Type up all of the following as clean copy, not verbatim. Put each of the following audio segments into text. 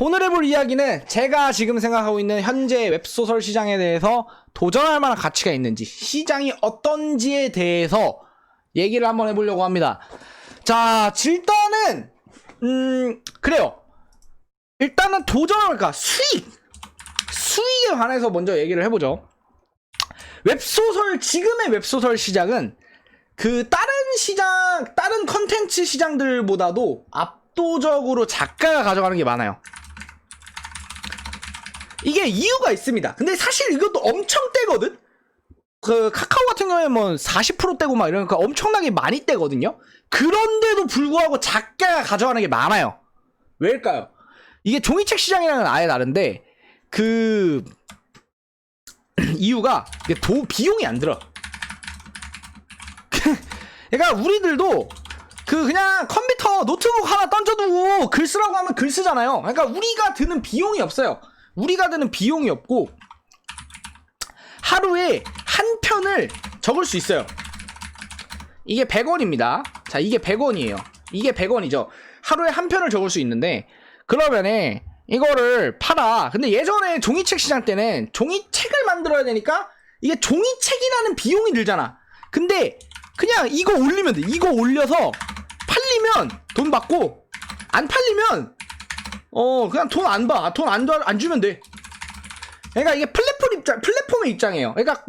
오늘 해볼 이야기는 제가 지금 생각하고 있는 현재 웹소설 시장에 대해서 도전할 만한 가치가 있는지, 시장이 어떤지에 대해서 얘기를 한번 해보려고 합니다. 자, 일단은 그래요. 일단은 도전할까, 수익에 관해서 먼저 얘기를 해보죠. 지금의 웹소설 시장은 그 다른 컨텐츠 시장들보다도 압도적으로 작가가 가져가는 게 많아요. 이게 이유가 있습니다. 근데 사실 이것도 엄청 떼거든? 그 카카오 같은 경우에 뭐 40% 떼고 막 이러니까 엄청나게 많이 떼거든요? 그런데도 불구하고 작가가 가져가는 게 많아요. 왜일까요? 이게 종이책 시장이랑은 아예 다른데, 이유가 비용이 안 들어. 그러니까 우리들도 그냥 컴퓨터 노트북 하나 던져두고 글 쓰라고 하면 글 쓰잖아요. 그러니까 우리가 드는 비용이 없어요. 우리가 드는 비용이 없고 하루에 한 편을 적을 수 있어요. 이게 100원입니다. 자, 이게 100원이에요. 이게 100원이죠. 하루에 한 편을 적을 수 있는데, 그러면은 이거를 팔아. 근데 예전에 종이책 시장 때는 종이책을 만들어야 되니까 이게 종이책이라는 비용이 들잖아. 근데 그냥 이거 올리면 돼. 이거 올려서 팔리면 돈 받고, 안 팔리면 그냥 돈 안 봐. 돈 안 주면 돼. 그러니까 이게 플랫폼의 입장이에요. 그러니까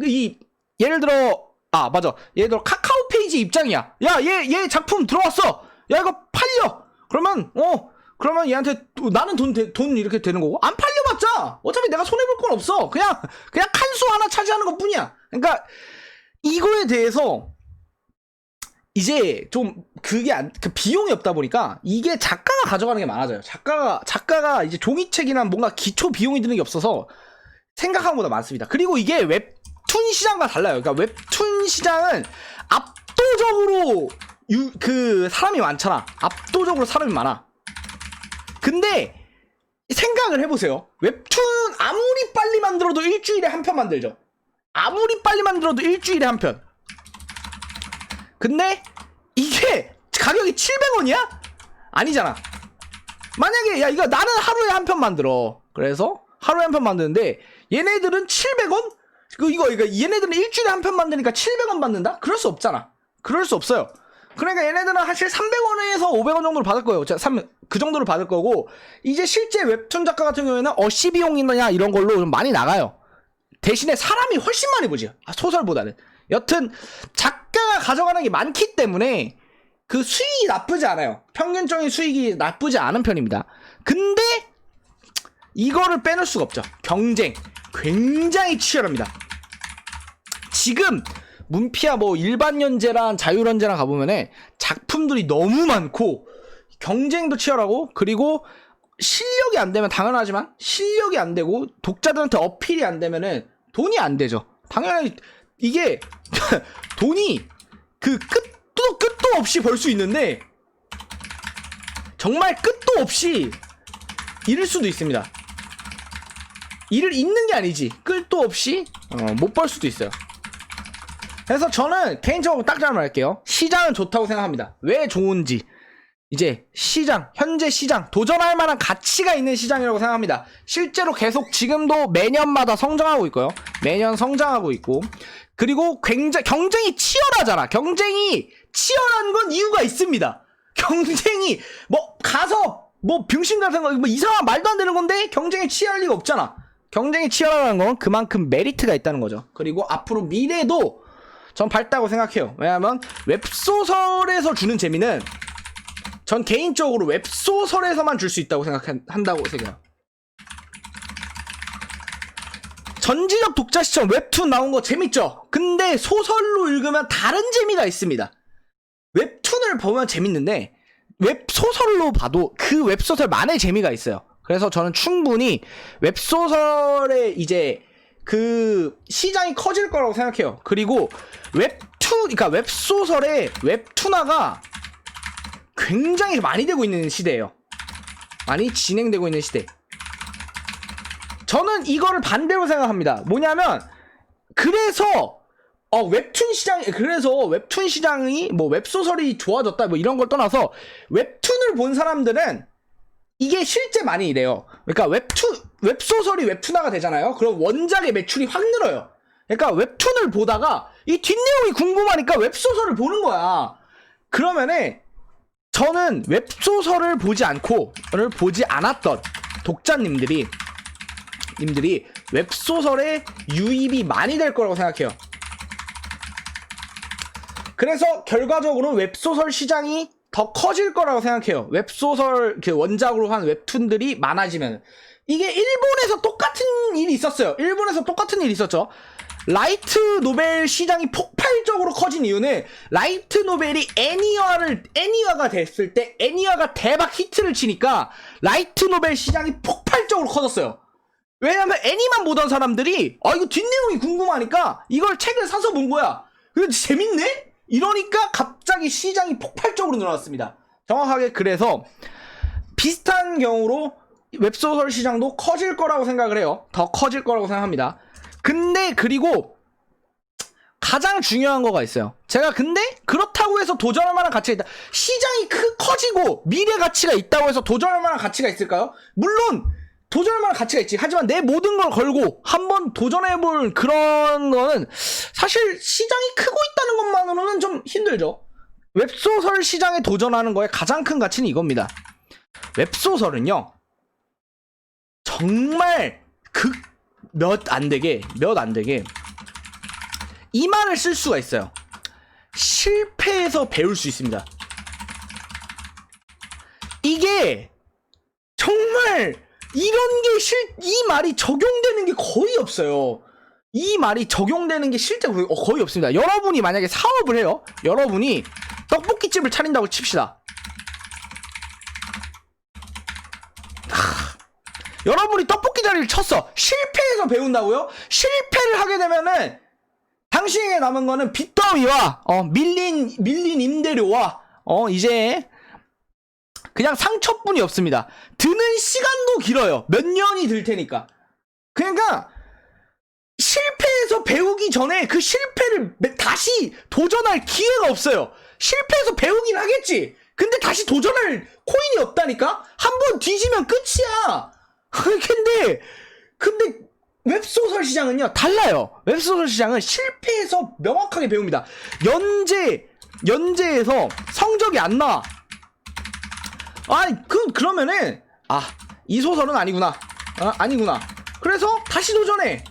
예를 들어, 맞아. 예를 들어 카카오 페이지 입장이야. 야, 얘 작품 들어왔어. 야, 이거 팔려. 그러면 얘한테 나는 돈 이렇게 되는 거고, 안 팔려봤자 어차피 내가 손해볼 건 없어. 그냥 칸수 하나 차지하는 것 뿐이야. 그러니까 이거에 대해서 이제 좀 그 비용이 없다 보니까 이게 작가가 가져가는 게 많아져요. 작가가 이제 종이책이나 뭔가 기초 비용이 드는 게 없어서 생각한 것보다 많습니다. 그리고 이게 웹툰 시장과 달라요. 그러니까 웹툰 시장은 압도적으로 사람이 많잖아. 압도적으로 사람이 많아. 근데 생각을 해보세요. 웹툰 아무리 빨리 만들어도 일주일에 한 편 만들죠. 아무리 빨리 만들어도 일주일에 한 편. 근데 이게 가격이 700원이야? 아니잖아. 만약에 이거 나는 하루에 한 편 만들어. 그래서 하루에 한 편 만드는데 얘네들은 700원? 얘네들은 일주일에 한 편 만드니까 700원 받는다? 그럴 수 없잖아. 그럴 수 없어요. 그러니까 얘네들은 사실 300원에서 500원 정도로 받을 거예요. 그 정도로 받을 거고, 이제 실제 웹툰 작가 같은 경우에는 어시 비용이나 이런 걸로 좀 많이 나가요. 대신에 사람이 훨씬 많이 보지, 소설보다는. 여튼 작가가 가져가는 게 많기 때문에 그 수익이 나쁘지 않아요. 평균적인 수익이 나쁘지 않은 편입니다. 근데 이거를 빼놓을 수가 없죠. 경쟁 굉장히 치열합니다. 지금 문피아 일반 연재랑 자유연재랑 가보면은 작품들이 너무 많고 경쟁도 치열하고, 그리고 실력이 안 되면, 당연하지만 실력이 안 되고 독자들한테 어필이 안 되면은 돈이 안 되죠. 당연히 이게 돈이 끝도 없이 벌 수 있는데, 정말 끝도 없이 잃을 수도 있습니다. 잃는 게 아니지, 끝도 없이 못 벌 수도 있어요. 그래서 저는 개인적으로 딱 잘 말할게요. 시장은 좋다고 생각합니다. 왜 좋은지. 이제 현재 시장, 도전할 만한 가치가 있는 시장이라고 생각합니다. 실제로 계속 지금도 매년마다 성장하고 있고요. 매년 성장하고 있고, 그리고 경쟁이 치열하잖아. 경쟁이 치열한 건 이유가 있습니다. 경쟁이 가서 병신 같은 거 이상한 말도 안 되는 건데 경쟁이 치열할 리가 없잖아. 경쟁이 치열하다는 건 그만큼 메리트가 있다는 거죠. 그리고 앞으로 미래도 전 밝다고 생각해요. 왜냐하면 웹소설에서 주는 재미는 전 개인적으로 웹소설에서만 줄 수 있다고 한다고 생각해요. 전지적 독자 시청 웹툰 나온 거 재밌죠? 근데 소설로 읽으면 다른 재미가 있습니다. 웹툰을 보면 재밌는데 웹소설로 봐도 그 웹소설만의 재미가 있어요. 그래서 저는 충분히 웹소설의 이제 그 시장이 커질 거라고 생각해요. 그리고 그러니까 웹소설의 웹툰화가 굉장히 많이 되고 있는 시대예요. 많이 진행되고 있는 시대. 저는 이거를 반대로 생각합니다. 뭐냐면, 그래서 웹툰 시장이 웹소설이 좋아졌다 이런 걸 떠나서 웹툰을 본 사람들은 이게 실제 많이 이래요. 그러니까 웹소설이 웹툰화가 되잖아요. 그럼 원작의 매출이 확 늘어요. 그러니까 웹툰을 보다가 이 뒷내용이 궁금하니까 웹소설을 보는 거야. 그러면은 저는 웹소설을 보지 않았던 독자님들이 웹소설에 유입이 많이 될 거라고 생각해요. 그래서 결과적으로 웹소설 시장이 더 커질 거라고 생각해요. 웹소설 그 원작으로 한 웹툰들이 많아지면. 이게 일본에서 똑같은 일이 있었어요. 일본에서 똑같은 일이 있었죠. 라이트 노벨 시장이 폭발적으로 커진 이유는 라이트 노벨이 애니화가 됐을 때 애니화가 대박 히트를 치니까 라이트 노벨 시장이 폭발적으로 커졌어요. 왜냐면 애니만 보던 사람들이 이거 뒷내용이 궁금하니까 이걸 책을 사서 본 거야. 근데 재밌네? 이러니까 갑자기 시장이 폭발적으로 늘어났습니다. 정확하게 그래서 비슷한 경우로 웹소설 시장도 커질 거라고 생각을 해요. 더 커질 거라고 생각합니다. 근데 그리고 가장 중요한 거가 있어요. 제가 근데 그렇다고 해서 도전할 만한 가치가 있다. 시장이 커지고 미래 가치가 있다고 해서 도전할 만한 가치가 있을까요? 물론 도전할 만한 가치가 있지. 하지만 내 모든 걸 걸고 한번 도전해볼 그런 거는 사실 시장이 크고 있다는 것만으로는 좀 힘들죠. 웹소설 시장에 도전하는 거에 가장 큰 가치는 이겁니다. 웹소설은요, 정말 몇 안 되게 이 말을 쓸 수가 있어요. 실패해서 배울 수 있습니다. 이게 정말 이런 게 이 말이 적용되는 게 거의 없어요. 이 말이 적용되는 게 실제 거의 없습니다. 여러분이 만약에 사업을 해요. 여러분이 떡볶이집을 차린다고 칩시다. 여러분이 떡볶이 자리를 쳤어. 실패해서 배운다고요? 실패를 하게 되면은 당신에게 남은 거는 빚더미와 밀린 임대료와 이제 그냥 상처뿐이 없습니다. 드는 시간도 길어요. 몇 년이 들 테니까. 그러니까 실패해서 배우기 전에 그 실패를 다시 도전할 기회가 없어요. 실패해서 배우긴 하겠지. 근데 다시 도전할 코인이 없다니까? 한 번 뒤지면 끝이야. 근데 웹소설 시장은요, 달라요. 웹소설 시장은 실패해서 명확하게 배웁니다. 연재에서 성적이 안 나와. 그러면은 이 소설은 아니구나. 아니구나. 그래서 다시 도전해.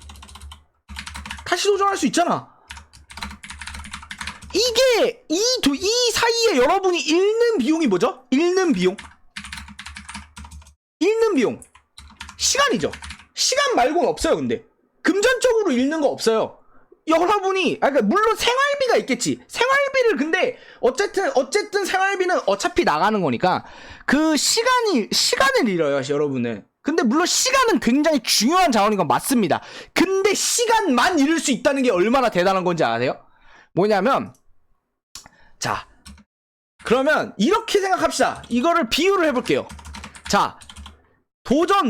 다시 도전할 수 있잖아. 이게 이 사이에 여러분이 잃는 비용이 뭐죠? 잃는 비용. 시간이죠. 시간 말고는 없어요. 근데 금전적으로 잃는 거 없어요. 여러분이 그러니까 물론 생활비가 있겠지. 생활비를 근데 어쨌든 생활비는 어차피 나가는 거니까 그 시간을 잃어요, 여러분은. 근데 물론 시간은 굉장히 중요한 자원인 건 맞습니다. 근데 시간만 잃을 수 있다는 게 얼마나 대단한 건지 아세요? 뭐냐면 자, 그러면 이렇게 생각합시다. 이거를 비유를 해볼게요. 자,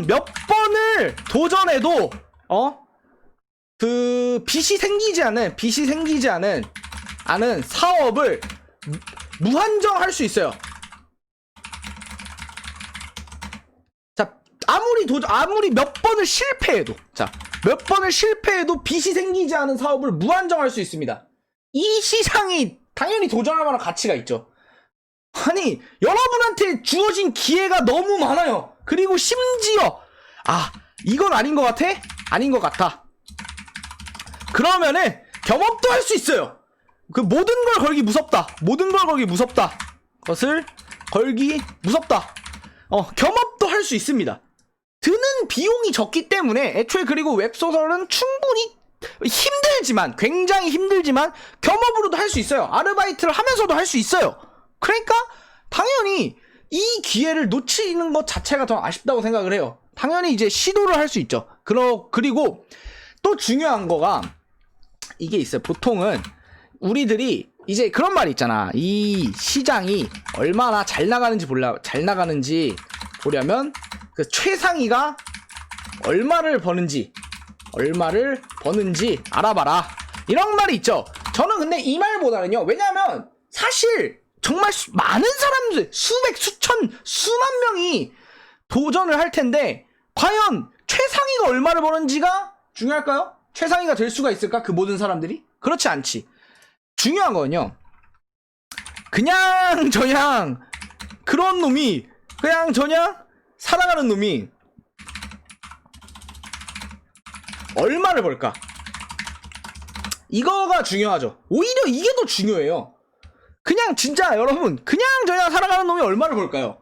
몇 번을 도전해도 빚이 생기지 않은 사업을 무한정 할 수 있어요. 자, 아무리 몇 번을 실패해도 빚이 생기지 않은 사업을 무한정 할 수 있습니다. 이 시장이 당연히 도전할 만한 가치가 있죠. 아니, 여러분한테 주어진 기회가 너무 많아요. 그리고 심지어 이건 아닌 것 같아? 아닌 것 같아. 그러면은 겸업도 할 수 있어요. 그 모든 걸 걸기 무섭다. 것을 걸기 무섭다. 겸업도 할 수 있습니다. 드는 비용이 적기 때문에 애초에 그리고 웹소설은 충분히 굉장히 힘들지만 겸업으로도 할 수 있어요. 아르바이트를 하면서도 할 수 있어요. 그러니까 당연히 이 기회를 놓치는 것 자체가 더 아쉽다고 생각을 해요. 당연히 이제 시도를 할 수 있죠. 그리고 또 중요한 거가 이게 있어요. 보통은 우리들이 이제 그런 말이 있잖아. 이 시장이 얼마나 잘 나가는지 보려면 그 최상위가 얼마를 버는지 알아봐라. 이런 말이 있죠. 저는 근데 이 말보다는요. 왜냐하면 사실 정말 많은 사람들 수만 명이 도전을 할 텐데 과연 최상위가 얼마를 버는지가 중요할까요? 최상위가 될 수가 있을까? 그 모든 사람들이? 그렇지 않지. 중요한 거는요, 그냥 저냥 그런 놈이, 그냥 저냥 살아가는 놈이 얼마를 벌까? 이거가 중요하죠. 오히려 이게 더 중요해요. 그냥 진짜 여러분, 그냥 저냥 살아가는 놈이 얼마를 벌까요?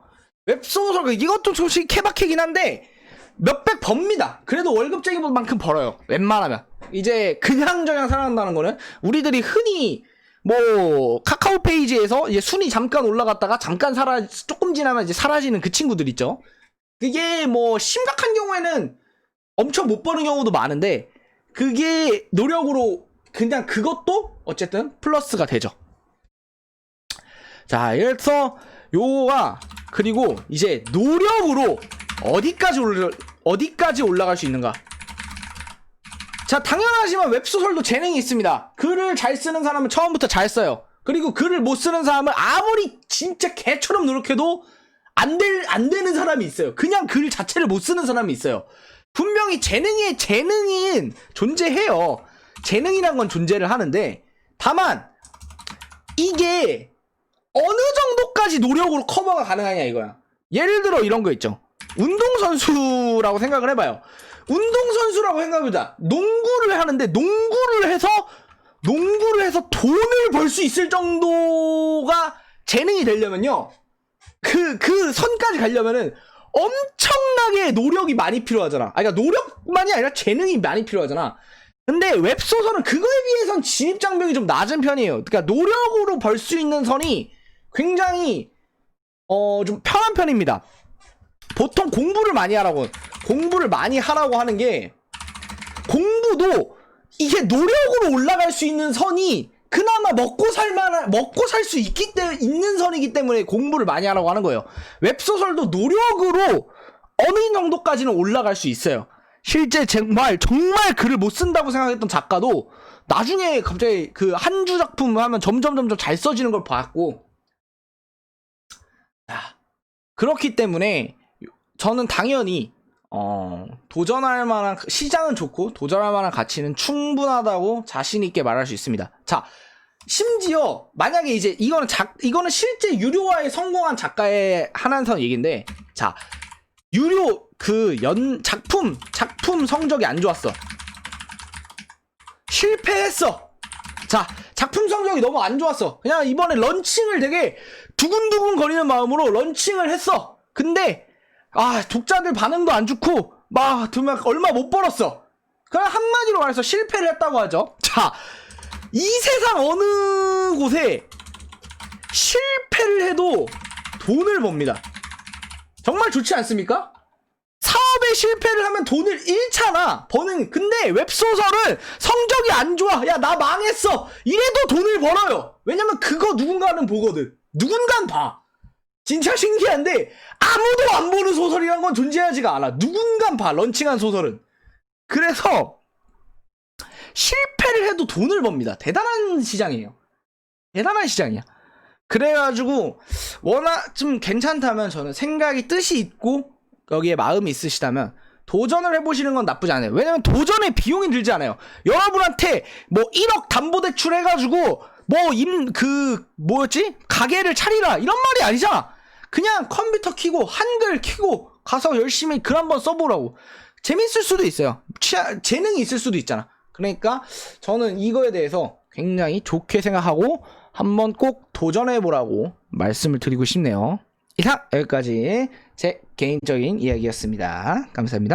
웹소설, 이것도 솔직히 케바케긴 한데 몇백 법니다. 그래도 월급쟁이만큼 벌어요. 웬만하면. 이제 그냥 저냥 살아간다는 거는 우리들이 흔히 뭐 카카오 페이지에서 이제 순위 잠깐 올라갔다가 잠깐 조금 지나면 이제 사라지는 그 친구들 있죠. 그게 뭐 심각한 경우에는 엄청 못 버는 경우도 많은데, 그게 노력으로 그냥 그것도 어쨌든 플러스가 되죠. 자, 그래서 요거가, 그리고 이제 노력으로 어디까지 올라갈 수 있는가. 자, 당연하지만 웹소설도 재능이 있습니다. 글을 잘 쓰는 사람은 처음부터 잘 써요. 그리고 글을 못 쓰는 사람은 아무리 진짜 개처럼 노력해도 안 되는 사람이 있어요. 그냥 글 자체를 못 쓰는 사람이 있어요. 분명히 재능인 존재해요. 재능이란 건 존재를 하는데, 다만 이게 어느 정도까지 노력으로 커버가 가능하냐 이거야. 예를 들어 이런 거 있죠. 운동선수라고 생각을 해봐요. 운동선수라고 생각해보자. 농구를 하는데 농구를 해서 돈을 벌 수 있을 정도가 재능이 되려면요, 그 선까지 가려면은 엄청나게 노력이 많이 필요하잖아. 그러니까 노력만이 아니라 재능이 많이 필요하잖아. 근데 웹소설은 그거에 비해선 진입장벽이 좀 낮은 편이에요. 그러니까 노력으로 벌 수 있는 선이 굉장히 좀 편한 편입니다. 보통 공부를 많이 하라고 하는 게, 공부도 이게 노력으로 올라갈 수 있는 선이 그나마 먹고 살 수 있는 선이기 때문에 공부를 많이 하라고 하는 거예요. 웹소설도 노력으로 어느 정도까지는 올라갈 수 있어요. 실제 정말 글을 못 쓴다고 생각했던 작가도 나중에 갑자기 그 한 주 작품 하면 점점 잘 써지는 걸 봤고, 그렇기 때문에 저는 당연히 도전할 만한, 시장은 좋고 도전할 만한 가치는 충분하다고 자신 있게 말할 수 있습니다. 자, 심지어 만약에 이제 이거는 실제 유료화에 성공한 작가의 한한선 얘기인데, 자, 유료 작품 성적이 안 좋았어. 실패했어. 자, 작품 성적이 너무 안 좋았어. 그냥 이번에 런칭을 되게 두근두근 거리는 마음으로 런칭을 했어. 근데 독자들 반응도 안 좋고 얼마 못 벌었어. 그냥 한마디로 말해서 실패를 했다고 하죠. 자, 이 세상 어느 곳에 실패를 해도 돈을 법니다. 정말 좋지 않습니까? 사업에 실패를 하면 돈을 잃잖아. 근데 웹소설은 성적이 안 좋아, 야 나 망했어, 이래도 돈을 벌어요. 왜냐면 그거 누군가는 보거든. 누군가는 봐. 진짜 신기한데 아무도 안 보는 소설이란 건 존재하지가 않아. 누군가는 봐, 런칭한 소설은. 그래서 실패를 해도 돈을 법니다. 대단한 시장이에요. 대단한 시장이야. 그래가지고 워낙 좀 괜찮다면, 저는 생각이 뜻이 있고 여기에 마음이 있으시다면 도전을 해보시는 건 나쁘지 않아요. 왜냐면 도전에 비용이 들지 않아요. 여러분한테 뭐 1억 담보대출 해가지고 가게를 차리라 이런 말이 아니잖아. 그냥 컴퓨터 켜고 한글 켜고 가서 열심히 글 한번 써보라고. 재밌을 수도 있어요. 재능이 있을 수도 있잖아. 그러니까 저는 이거에 대해서 굉장히 좋게 생각하고 한번 꼭 도전해보라고 말씀을 드리고 싶네요. 이상 여기까지 제 개인적인 이야기였습니다. 감사합니다.